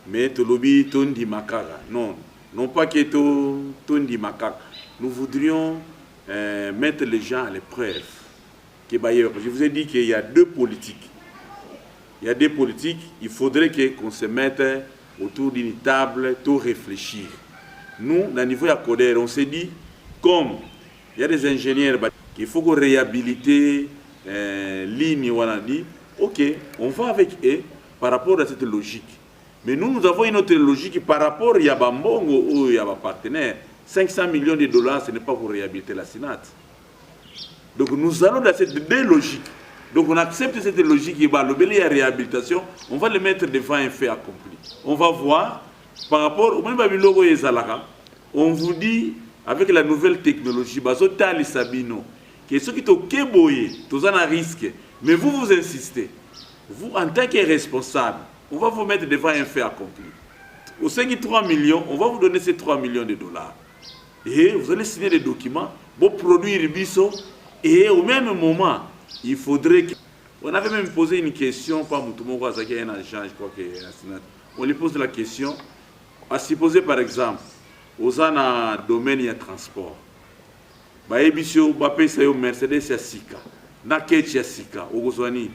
mais to lobby tondi makara. Non, non pas que tondi makara. Nous voudrions mettre les gens à l'épreuve. Je vous ai dit qu'il y a deux politiques. Il y a des politiques, il faudrait qu'on se mette autour d'une table, tout réfléchir. Nous, au niveau de la CODER, on s'est dit, comme il y a des ingénieurs qu'il faut qu'on réhabilite ligne, on a dit, ok, on va avec eux par rapport à cette logique. Mais nous avons une autre logique par rapport à Yabambongo ou à nos partenaires. 500 millions de dollars, ce n'est pas pour réhabiliter la SINAT. Donc nous allons dans ces deux logiques. Donc on accepte cette logique, il y a la réhabilitation, on va le mettre devant un fait accompli. On va voir, par rapport au même logo on vous dit, avec la nouvelle technologie, que ceux qui sont kéboyés, tous en risque, mais vous insistez. Vous, en tant que responsable, on va vous mettre devant un fait accompli. Au 5,3 millions, on va vous donner ces 3 millions de dollars. Et vous allez signer des documents, vous produire le biseau, et au même moment, il faudrait que... On avait même posé une question, pas Moutoumou, un agent, je crois que on lui pose la question, à supposer par exemple, aux domaine de transport, bah ebisio ba pesa yo Mercedes ya sika na kechi ya sika ogozwani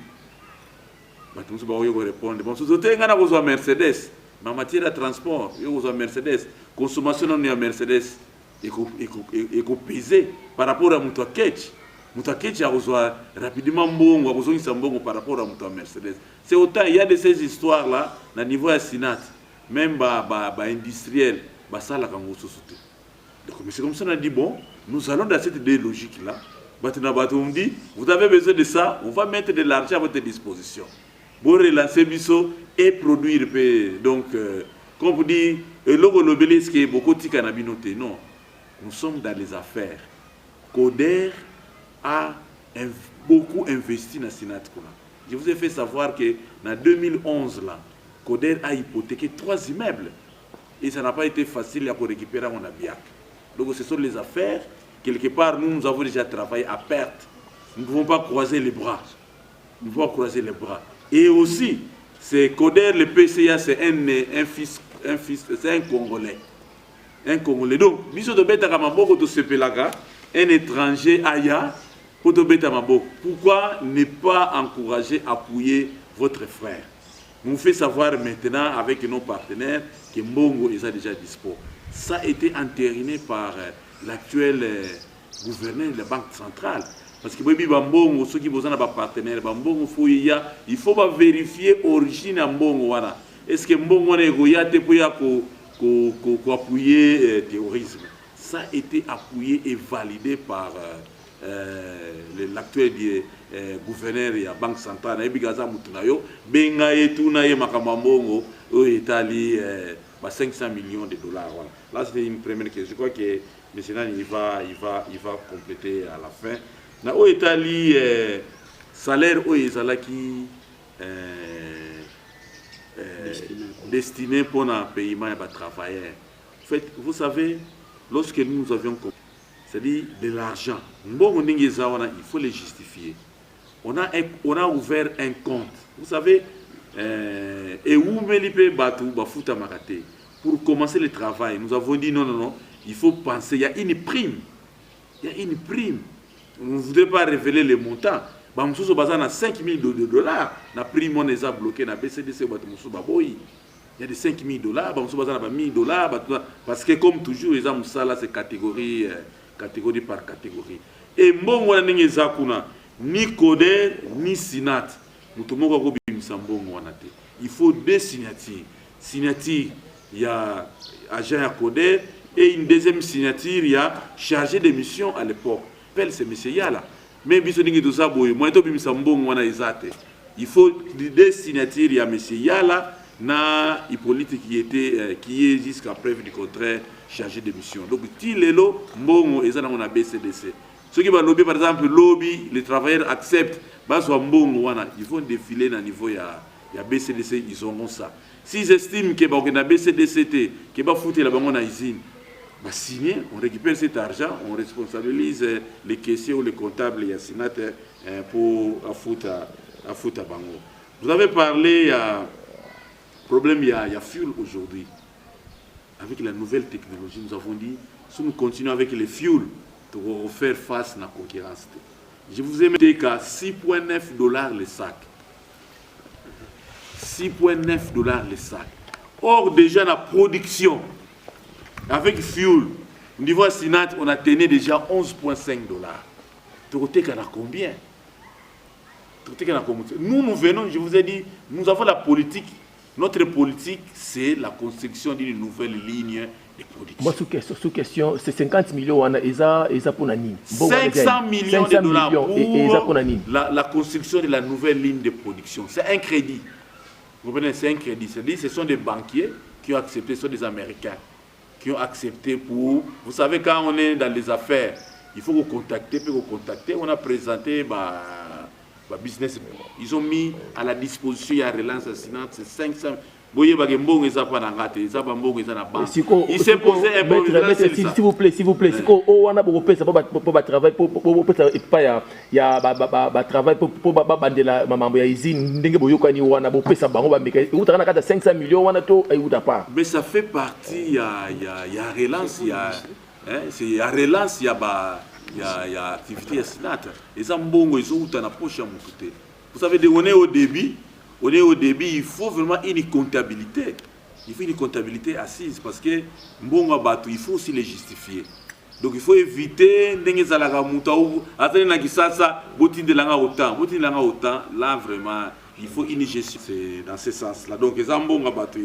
ba tumuso ba yo répondre bon sote ngana kozwa Mercedes ma matière de transport yo kozwa Mercedes consommation non ya Mercedes eko peser par rapport à muto kechi a kozwa rapidement mbongo akozongisa mbongo par rapport à muto Mercedes. C'est autant il y a de ces histoires là na niveau ya Sinat même ba industriel ba sala kango société. Donc c'est comme ça on a dit bon, nous allons dans cette deux logiques-là. On dit, vous avez besoin de ça, on va mettre de l'argent à votre disposition. Pour relancer Bisso et produire. Donc, comme vous dites, le logo l'obélisque est beaucoup de cannabinoté. Non, nous sommes dans les affaires. CODER a beaucoup investi dans le Sénat. Je vous ai fait savoir que en 2011, là, CODER a hypothéqué 3 immeubles. Et ça n'a pas été facile pour récupérer mon abiac. Donc ce sont les affaires, quelque part nous avons déjà travaillé à perte. Nous ne pouvons pas croiser les bras. Nous ne pouvons pas croiser les bras. Et aussi, c'est CODER, le PCA, c'est un Congolais. Un Congolais. Donc, un étranger aya, pourquoi ne pas encourager, appuyer votre frère? Nous fait savoir maintenant avec nos partenaires que Mbongo est déjà dispo. Ça a été entériné par l'actuel gouverneur de la Banque centrale. Parce que Mbongo, ceux qui ont des partenaires, il faut vérifier l'origine de Mbongo. Est-ce que Mbongo est pour appuyer le terrorisme? Ça a été appuyé et validé par l'actuel gouverneur de la Banque centrale. 500 millions de dollars. Voilà. Là, c'était une première question. Je crois que M. Nan, il va compléter à la fin. Dans l'Italie, salaire qui destiné pour un paiement à travailleurs. En fait, vous savez, lorsque nous avions compris, c'est-à-dire de l'argent, il faut les justifier. On a ouvert un compte. Vous savez, et où pour commencer le travail, nous avons dit non, il faut penser, il y a une prime. Il y a une prime. On ne voudrait pas révéler les montants. Il y a 5 000 dollars. La prime, on les a bloqués. Il y a des 5 000 dollars, il y a 1 000 dollars. Parce que comme toujours, les gens c'est catégorie par catégorie. Et moi, ni CODER, ni SINAT. Il faut 2 signatures. Signature, il y a agent à CODER et une deuxième signature, il y a chargé de mission à l'époque. Appelle ce monsieur-là. Mais il faut 2 signatures, il y a monsieur Yala, na Hippolyte qui est jusqu'à preuve du contraire chargé de mission. Donc, si les lots, Mbongo, ils ont un BCDC. Ceux qui vont lobby, par exemple, les travailleurs acceptent, ils vont défiler au niveau de la BCDC, ils auront ça. S'ils estiment que la BCDC, que va foutre la banque en usine, signer, on récupère cet argent, on responsabilise les caissiers ou les comptables et les sénateurs pour foutre à Bango. Vous avez parlé problème, il y a fuel aujourd'hui. Avec la nouvelle technologie, nous avons dit, si nous continuons avec les fuels, pour faire face à la concurrence. Je vous ai mis qu'à 6,9 $ le sac. 6,9 $ le sac. Or, déjà, la production, avec fuel, au niveau Sinat, on a tenu déjà 11,5 $. Toroté, qu'on a combien? Nous venons, je vous ai dit, nous avons la politique. Notre politique, c'est la construction d'une nouvelle ligne de production. Moi, sous question, c'est 50 millions, pour Nani. 500 millions de dollars pour la construction de la nouvelle ligne de production. C'est un crédit. Vous comprenez, c'est un crédit. C'est-à-dire, ce sont des banquiers qui ont accepté, ce sont des Américains qui ont accepté pour... Vous savez, quand on est dans les affaires, il faut vous contacter, puis vous contacter. On a présenté business. Ils ont mis à la disposition, il y a relance assinante, c'est 500. Il s'est posé un problème. S'il vous plaît. Si on a beaucoup de travail pour travail pour usine, mais ça fait partie, il y a relance, il y a relance, il y a activité assinante. Et ça, vous savez, on est au début, il faut vraiment une comptabilité. Il faut une comptabilité assise parce que il faut aussi les justifier. Donc il faut éviter là vraiment, il faut une gestion. C'est dans ce sens-là. Donc il y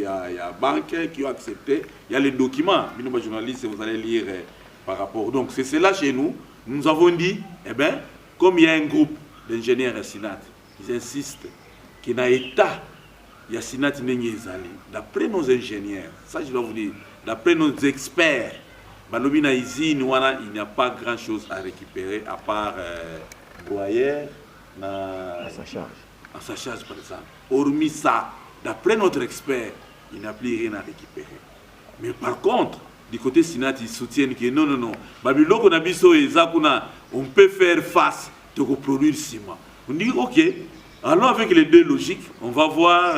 a banques qui ont accepté, il y a les documents, les journalistes, vous allez lire par rapport. Donc c'est cela chez nous. Nous avons dit, comme il y a un groupe d'ingénieurs à Sinat, ils insistent qu'il y a un État, il y a Sinat d'après nos ingénieurs, ça je dois vous dire, d'après nos experts, il n'y a pas grand-chose à récupérer à part Boyer à sa charge par exemple. Hormis ça, d'après notre expert, il n'y a plus rien à récupérer. Mais par contre, du côté Sinat, ils soutiennent que non. On peut faire face de reproduire ciment. On dit ok, allons avec les deux logiques, on va voir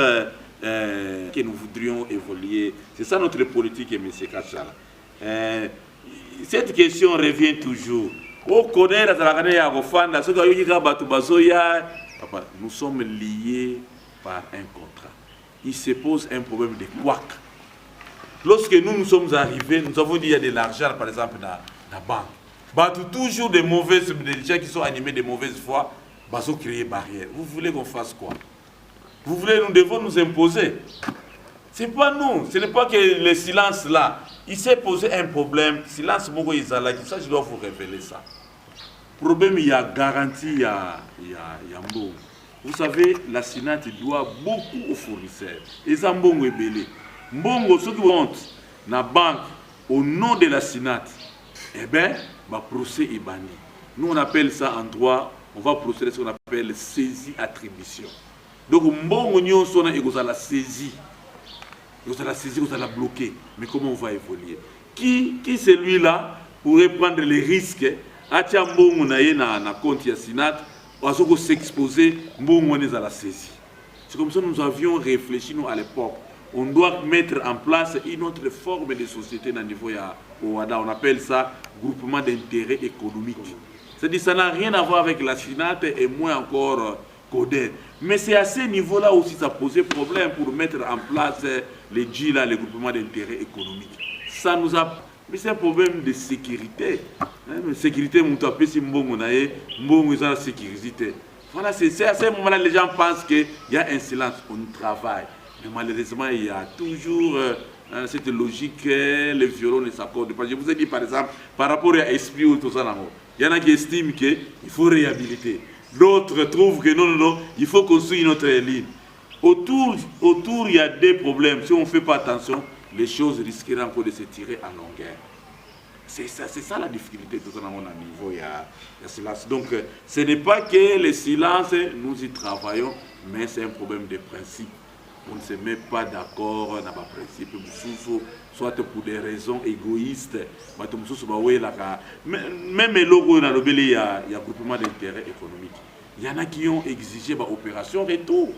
que nous voudrions évoluer. C'est ça notre politique, M. Kachala. Cette question revient toujours. Nous sommes liés par un contrat. Il se pose un problème de couac. Lorsque nous sommes arrivés, nous avons dit qu'il y a de l'argent, par exemple, dans la banque. Toujours des gens qui sont animés de mauvaise foi, ils ont créé barrière. Vous voulez qu'on fasse quoi? Nous devons nous imposer. Ce n'est pas nous, ce n'est pas que le silence là. Il s'est posé un problème. Silence, ça, je dois vous révéler ça. Problème, il y a garantie, il y a Mbongo. Vous savez, la Sinat doit beaucoup aux fournisseurs. Et ça, Mbongo est belé. Mbongo, ceux qui vont dans la banque au nom de la Sinat, le procès est banni. Nous, on appelle ça en droit, on va procéder à ce qu'on appelle saisie-attribution. Donc, Mbongo, nous avons la saisie. Vous allez la saisir, vous allez la bloquer. Mais comment on va évoluer? Qui celui-là pourrait prendre les risques? Atia Mbongo na compte Sinat, ou s'exposer, Mbongo à la saisie. C'est comme ça que nous avions réfléchi nous, à l'époque. On doit mettre en place une autre forme de société dans le niveau au WADA. On appelle ça groupement d'intérêt économique. C'est-à-dire que ça n'a rien à voir avec la Sinat et moins encore Coder. Mais c'est à ce niveau-là aussi ça posait problème pour mettre en place les GILA, les groupements d'intérêt économique. Ça nous a... Mais c'est un problème de sécurité. Sécurité, Mbongo est en sécurité. Voilà, c'est à ce moment-là les gens pensent qu'il y a un silence, on travaille. Mais malheureusement, il y a toujours cette logique, les violons ne s'accordent pas. Je vous ai dit par exemple, par rapport à l'esprit ou tout ça, il y en a qui estiment qu'il faut réhabiliter. D'autres trouvent que non, il faut construire une autre ligne. Autour, il y a des problèmes. Si on ne fait pas attention, les choses risqueraient encore de se tirer en longueur. C'est ça la difficulté tout à mon niveau. Il y a silence. Donc, ce n'est pas que le silence, nous y travaillons, mais c'est un problème de principe. On ne se met pas d'accord dans le principe. Soit pour des raisons égoïstes. Même les logos, il y a un groupement d'intérêt économique. Il y en a qui ont exigé l'opération retour.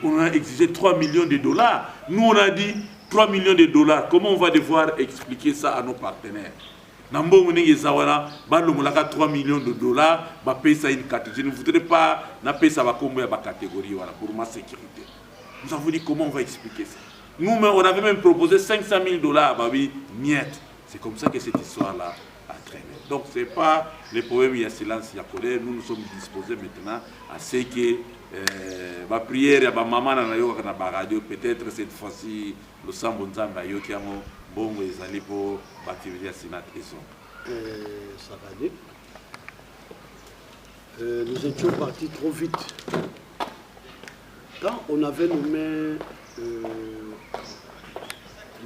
On a exigé 3 millions de dollars. Nous, on a dit 3 millions de dollars. Comment on va devoir expliquer ça à nos partenaires? Nambo Mounengue Zawana, Balomolaka 3 millions de dollars, va payer ça une catégorie. Je ne voudrais pas payer ça combien de catégorie pour ma sécurité. Nous avons dit comment on va expliquer ça. Nous, on avait même proposé 500 000 dollars, bah oui, niet. C'est comme ça que cette histoire-là a traîné. Donc, ce n'est pas le problème, il y a silence, il y a colère. Nous sommes disposés maintenant à ce que ma prière, ma maman na radio, peut-être cette fois-ci, le Sambo Nzamba yo qui a bon les allés pour l'activité à Sénat et son. Ça va aller. Nous étions partis trop vite. Quand on avait nommé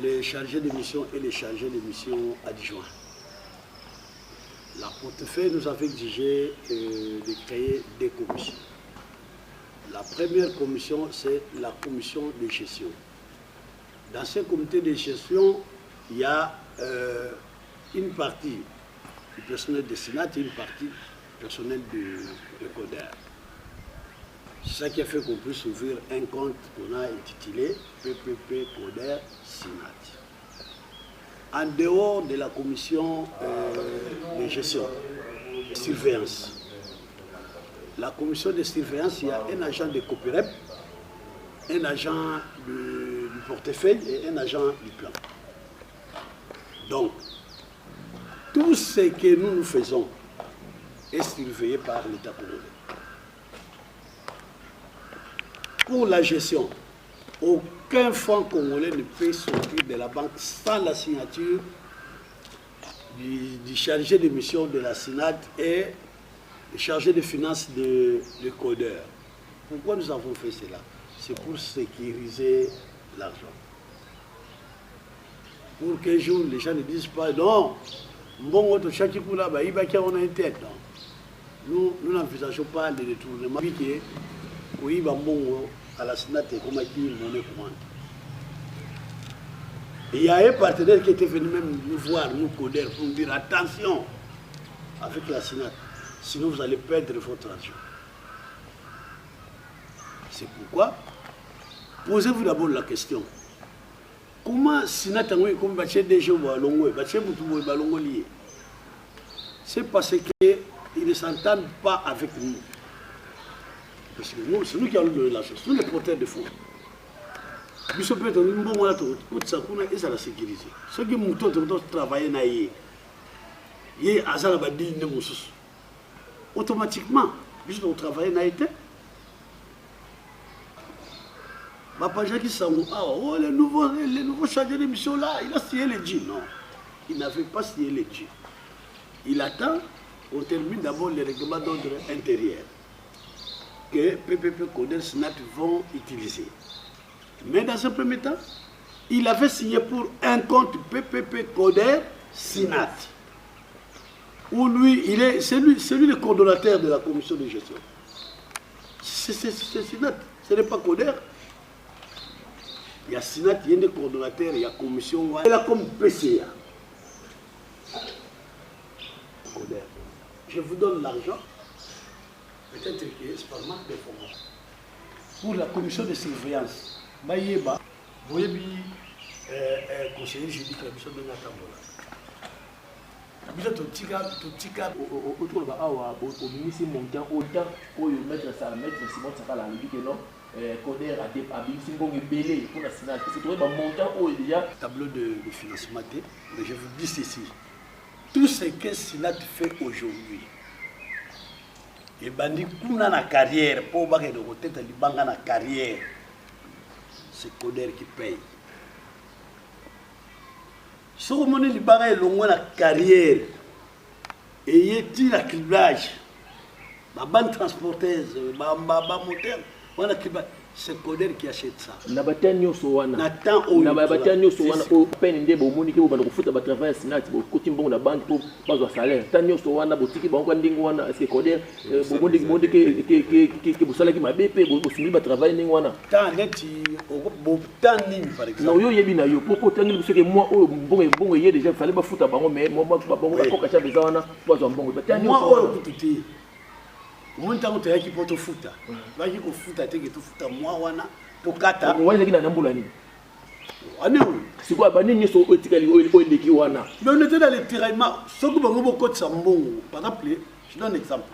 les chargés de mission et les chargés de mission adjoints, la portefeuille nous avait exigé de créer des commissions. La première commission, c'est la commission de gestion. Dans ce comité de gestion, il y a une partie du personnel de Sénat et une partie du personnel de CODER. C'est ça qui a fait qu'on puisse ouvrir un compte qu'on a intitulé PPP CODER Sénat. En dehors de la commission de gestion, de surveillance, la commission de surveillance, il y a un agent de COPEREP, un agent du portefeuille et un agent du plan. Donc, tout ce que nous faisons est surveillé par l'État congolais. Pour la gestion, aucun fonds congolais ne peut sortir de la banque sans la signature du chargé de mission de la Sénat et du chargé de finances de CODER. Pourquoi nous avons fait cela? C'est pour sécuriser l'argent. Pour qu'un jour, les gens ne disent pas non, bon, chaque coup là, il va y avoir une tête. Nous n'envisageons pas le détournement. Oui, à la Sénat, comme qui monnaie commande. Il y a un partenaire qui était venu même nous voir, nous CODER, pour nous dire attention avec la Sénat, sinon vous allez perdre votre argent. C'est pourquoi, posez-vous d'abord la question. Comment Sénat comme des gens liés? C'est parce qu'ils ne s'entendent pas avec nous. Parce que nous, c'est nous qui allons donner la chose, nous les porteurs de fonds. Nous sommes peut-être un bon moment et ça la sécuriser. Ceux qui ont travaillé, automatiquement, juste au travail n'a été. Le nouveau chargé de mission là, il a signé les djinns. Non, il n'avait pas signé les djinns. Il attend, on termine d'abord les règlements d'ordre intérieur que PPP CODER Sénat vont utiliser. Mais dans un premier temps, il avait signé pour un compte PPP CODER Sénat, où lui, c'est lui le coordonnateur de la commission de gestion. C'est Sénat, ce n'est pas CODER. Il y a Sénat, il y a des coordonnateurs, il y a commission, il y a comme PCA. CODER. Je vous donne l'argent. Peut-être que c'est par manque d'information. Pour la commission de surveillance, Maïeba, vous voyez, conseiller juridique de la mission de Natamola. Vous êtes au petit cas. Autour de au ministre montant, autant pour mettre ça, mettre Simon Sakala, il dit que non, CODER a dit pour la Sénat. C'est trouvé un montant où il y a. Tableau de financement, mais je vous dis ceci. Tout ce que Sénat fait aujourd'hui, et bandi kuna na carrière pour baguer de côté de libanga na carrière, c'est CODER qui paye. Si vous avez libanga longue na carrière et y a-t-il un criblage, ma bande transporteuse, ma moteur, voilà c'est CODER qui achète ça. Nabatanyo Sowana. Nathan Nabatanyo Sowana au peine de Bomoni qui va foot à travailler Sénat pour côté bon la bande pour pas de salaire. Tanyo Sowana botiki bango ndingwana c'est CODER Bomoni monde que vous salaire qui m'a BP pour soumis ba travailler ndingwana. Tant net au tani par exemple. Non yo yebi na yo pour tani parce que moi bon y déjà fallait pas foot à bango mais moi bon ko kacha besoin na pas un bon. Moi tout Au moins, tu as qui peut te foutre. Tu as qui peut foutre, tu as foutre, moi, wana, tu kata. On va dire qu'il y a un boulani. C'est quoi, bah, nous sommes au Wana. Mais on était dans les tiraillements. Ce que vous avez par exemple, je donne un exemple.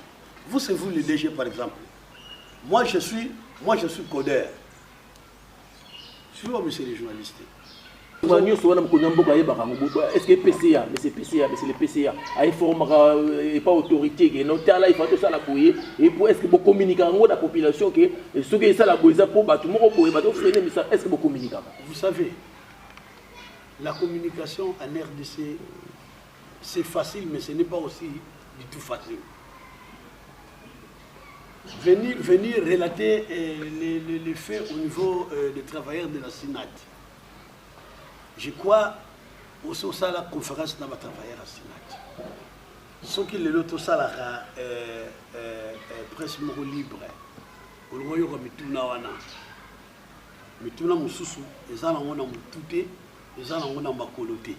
Vous, c'est vous le DG, par exemple. Moi, je suis codeur. Suivez-moi, monsieur les journalistes. Est-ce que PCA, mais c'est PCA, mais c'est le PCA, a informé pas autorité, il faut que ça la bouille, et pour est-ce que vous communiquez avec la population que ce que ça la bouille, ça pour tout le monde, est-ce que vous communiquez? Vous savez, la communication en RDC, c'est facile, mais ce n'est pas aussi du tout facile. Venir relater les faits au niveau des travailleurs de la SINAT. Je crois aussi à la conférence dans les travailleurs à SINAT. Ce qui est l'autre salle presse libre. Au royaume de Mituna wana. Mituna mususu, les gens ont mutute, les gens ont makoloté.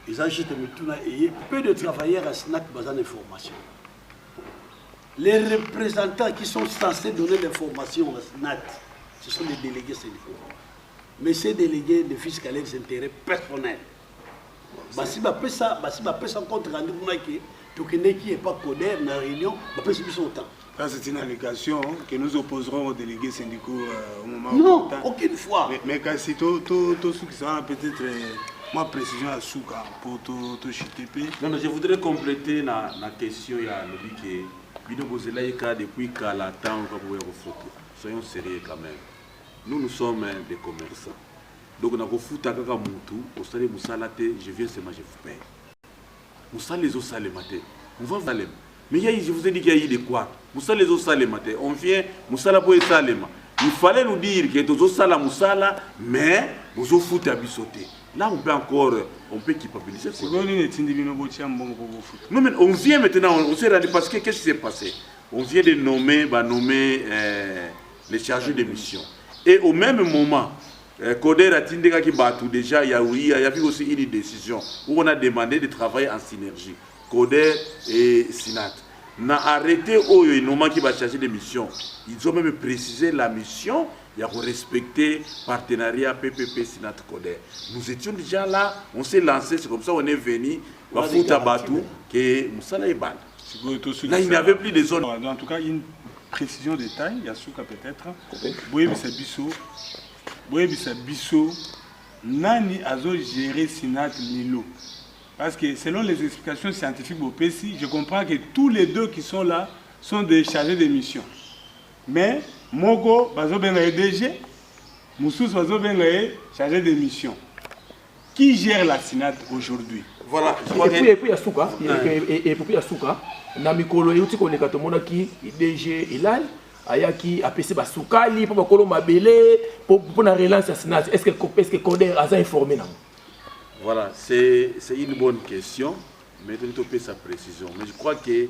Ils ont juste Mituna et peu de travailleurs à SINAT basant l'information. Les représentants qui sont censés donner l'information à SINAT, ce sont les délégués syndicaux. Mais ces délégués ne fisent qu'à leurs intérêts personnels. Si je fais ça compte rendu qui n'est pas codé dans la réunion, je fais ça autant. Ça, c'est une allégation que nous opposerons aux délégués syndicaux au moment où. Non, aucune fois. Mais quand c'est tout ce qui sera peut-être. Moi, précision à Souka pour tout chiter. Non, mais je voudrais compléter la question. Il y a le que Bino Bozelaïka depuis qu'à la temps, on va pouvoir photo. Soyons sérieux quand même. Nous sommes des commerçants. Donc, on a fait foutre kaka mutu, au stade Moussalate, je viens seulement, je vous paye. Moussal les os le matin. On va Salem. Mais je vous ai dit qu'il y a eu de quoi. Moussal les os le matin. On vient, Moussala pour Salema. Il fallait nous dire que tous Sala Moussala, mais vous avez foutu à bisoter. Là, on peut encore, on peut culpabiliser. Non, mais on vient maintenant, on s'est rendu parce que qu'est-ce qui s'est passé? On vient de nommer les chargés de mission. Et au même moment, Koder a Tindega qui bat tout déjà, il y a eu aussi une décision où on a demandé de travailler en synergie. Koder et Sinat. On a arrêté Oyo Inoma qui va charger des missions. Ils ont même précisé la mission. Il y a respecté partenariat PPP Sinat Koder. Nous étions déjà là, on s'est lancé, c'est comme ça on est venu. On va foutre à Batou que Moussala est ban. Là, il n'y avait plus de zones. En tout cas, une précision de taille, il y a Souka peut-être. Boye Bisso, Nani Azo géré Sinat Lilo. Parce que selon les explications scientifiques au PSI, je comprends que tous les deux qui sont là sont des chargés de mission. Mais Mogo, Bazo Bengaye DG, Moussous Bazo Bengaye chargé de mission. Qui gère la SINAT aujourd'hui? Voilà. Et puis il y a Souka, et puis il y a Souka, Namikolo et Outiko Nekatomona qui DG Ilal, Ayaki a PC Basukali, pour Bakolo Mabele, pour la relance à SINAT. Est-ce que Koder a informé? Voilà, c'est une bonne question, mais on peut sa précision. Mais je crois que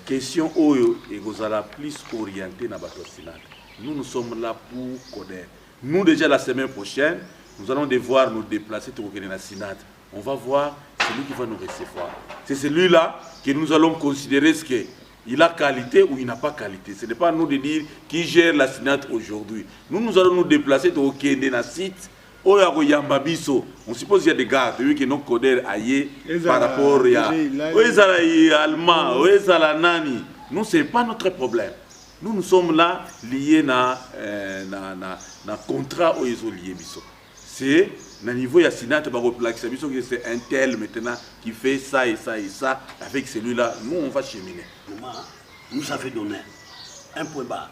question Oyo et Gozala plus orientée dans votre SINAT. Nous sommes là pour Koder. Nous déjà la semaine prochaine, nous allons devoir nous déplacer pour la SINAT. On va voir celui qui va nous recevoir. C'est celui-là que nous allons considérer ce qu'il a qualité ou il n'a pas qualité. Ce n'est pas à nous de dire qui gère la SINAT aujourd'hui. Nous allons nous déplacer pour le site. On suppose qu'il y a des gars qui n'ont codé ailleurs par rapport à Allemand, à Nani. Nous, ce n'est pas notre problème. Nous sommes là liés à un contrat où ils sont liés. C'est au niveau de la SINAT, c'est un tel maintenant qui fait ça et ça et ça. Avec celui-là, nous, on va cheminer. Nous avons donné un point bas.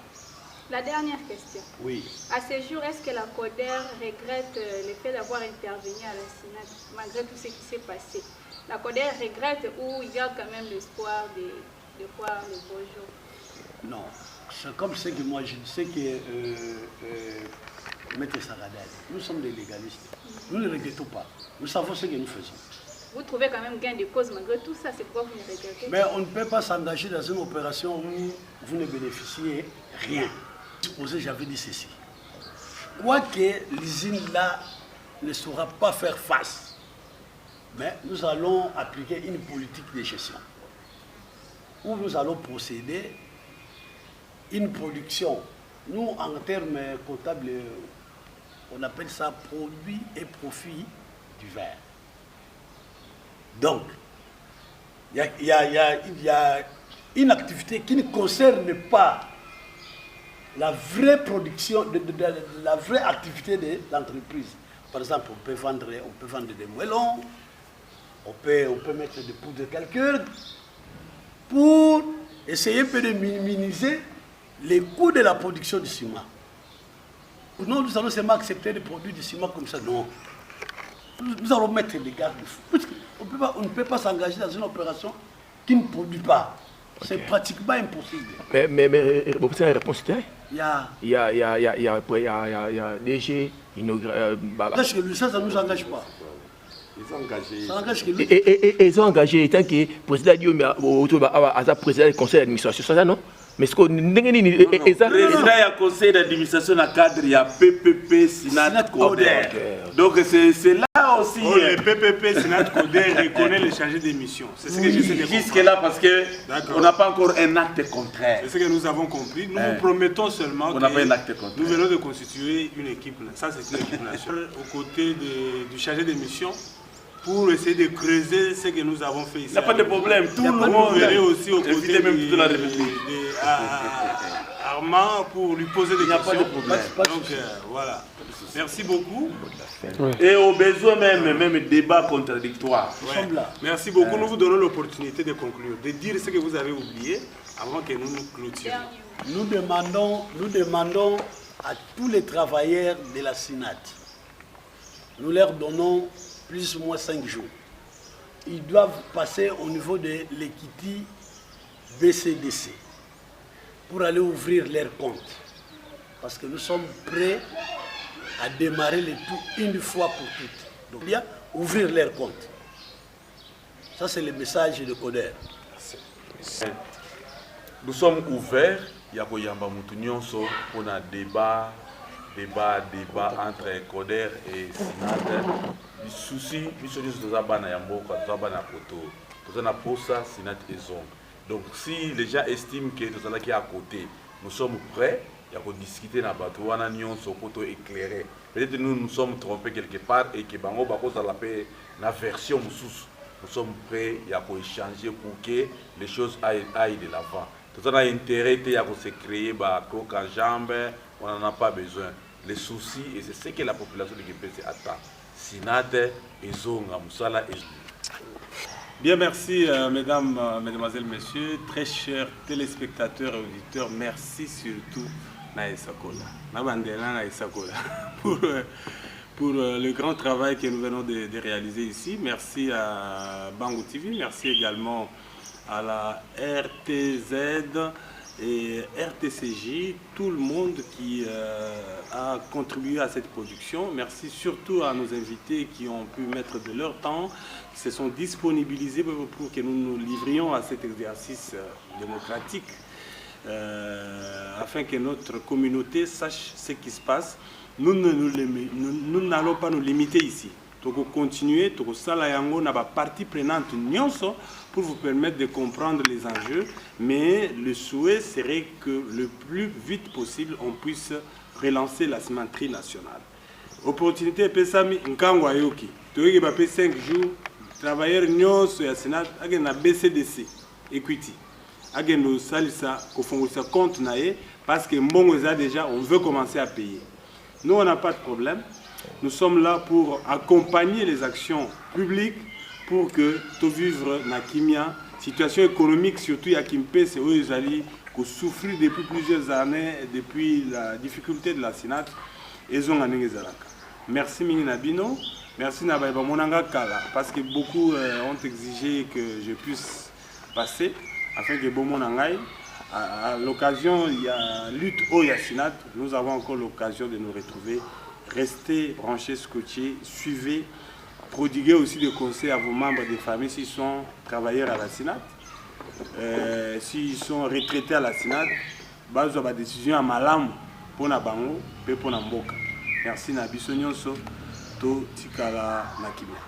La dernière question. Oui. À ce jour, est-ce que la CODER regrette le fait d'avoir intervenu à la SINAT, malgré tout ce qui s'est passé? La CODER regrette ou il y a quand même l'espoir de voir le beau jour? Non. C'est comme ce que moi je sais que Maître Saradel, nous sommes des légalistes. Nous ne regrettons pas. Nous savons ce que nous faisons. Vous trouvez quand même gain de cause malgré tout ça, c'est pourquoi vous ne regrettez pas? Mais on ne peut pas s'engager dans une opération où vous ne bénéficiez rien. Supposez, j'avais dit ceci. Quoique l'usine là ne saura pas faire face, mais nous allons appliquer une politique de gestion où nous allons procéder une production. Nous, en termes comptables, on appelle ça produit et profit du verre. Donc, il y a une activité qui ne concerne pas la vraie production, la vraie activité de l'entreprise. Par exemple, on peut vendre des moellons, on peut mettre des poudres de calcul pour essayer un peu de minimiser les coûts de la production du ciment. Non, nous allons seulement accepter des produits du ciment comme ça, non. Nous allons mettre des garde-fous. On ne peut pas s'engager dans une opération qui ne produit pas. C'est pratiquement impossible. Mais vous avez une réponse? Il y a DG, engage que lui, ça ne nous engage pas. Ils ont engagé. Ça engage que lui. Et ils ont engagé tant que le président du président du conseil d'administration, ça non? Mais ce qu'on le président du conseil d'administration dans le cadre, il y a PPP, Sinat, Coder. Donc c'est là aussi. Oh, le PPP, Sinat, Coder reconnaît les chargés de mission. C'est ce que j'essaie de comprendre. Jusque-là, parce qu'on n'a pas encore un acte contraire. C'est ce que nous avons compris. Nous vous promettons seulement que n'a pas un acte contraire. Nous venons de constituer une équipe. Ça, c'est une équipe nationale aux côtés du chargé de mission, pour essayer de creuser ce que nous avons fait ici. Il n'y a pas de problème. Tout le monde verrait aussi aux côtés de la République. Armand pour lui poser des questions. Il n'y a pas de problème. Donc voilà. Merci beaucoup. Et au besoin même débat contradictoire. Ouais. Merci beaucoup. Nous vous donnons l'opportunité de conclure, de dire ce que vous avez oublié avant que nous nous clôturions. Nous demandons à tous les travailleurs de la SINAT, nous leur donnons plus ou moins 5 jours. Ils doivent passer au niveau de l'Equity BCDC pour aller ouvrir leur compte. Parce que nous sommes prêts à démarrer le tout une fois pour toutes. Donc, il y a ouvrir leur compte. Ça, c'est le message de Coder. Nous sommes ouverts. Il y a un débat entre Coder et Sinat. Le souci, donc si les gens estiment que nous sommes à côté, nous sommes prêts. Il y a discuter dans le éclairé. Peut-être que nous sommes trompés quelque part et que la version nous sommes prêts à échanger pour que les choses aillent de l'avant. Tout ça a intérêt à se créer coq en jambe, on n'en a pas besoin. Les soucis, et c'est ce que la population de Kipese attend. Sinat, Ezonga, Moussala et Bien, merci mesdames, mesdemoiselles, messieurs, très chers téléspectateurs et auditeurs, merci surtout pour le grand travail que nous venons de réaliser ici. Merci à Bango TV, merci également à la RTZ et RTCJ, tout le monde qui a contribué à cette production. Merci surtout à nos invités qui ont pu mettre de leur temps, qui se sont disponibilisés pour que nous nous livrions à cet exercice démocratique. Afin que notre communauté sache ce qui se passe. Nous n'allons pas nous limiter ici. Nous allons continuer, nous allons faire partie prenante pour vous permettre de comprendre les enjeux, mais le souhait serait que le plus vite possible on puisse relancer la cimenterie nationale. Opportunité pesami nkangwa yoki. Toyeki ba 5 jours travailleurs nyonso ya Sénat na BCDC Equity. Agendo salisa kofungulisa compte nae parce que mbongo za déjà on veut commencer à payer. Nous on n'a pas de problème. Nous sommes là pour accompagner les actions publiques pour que tout vivre na kimia situation économique surtout ya Kimpese où ils allaient souffrir depuis plusieurs années depuis la difficulté de la Sénat et zonga ngezalaka. Merci mingi nabino, merci na ba monanga kala parce que beaucoup ont exigé que je puisse passer afin que bon mon angai à l'occasion il y a lutte au Yasinat, nous avons encore l'occasion de nous retrouver. Restez branchés, scotchés, suivez, prodiguez aussi des conseils à vos membres de famille s'ils sont travailleurs à la Sénat, s'ils sont retraités à la Sénat, base de la décision à Malam pour na bango et pour na mboka. Merci na biso nyonso to tikala na kimia.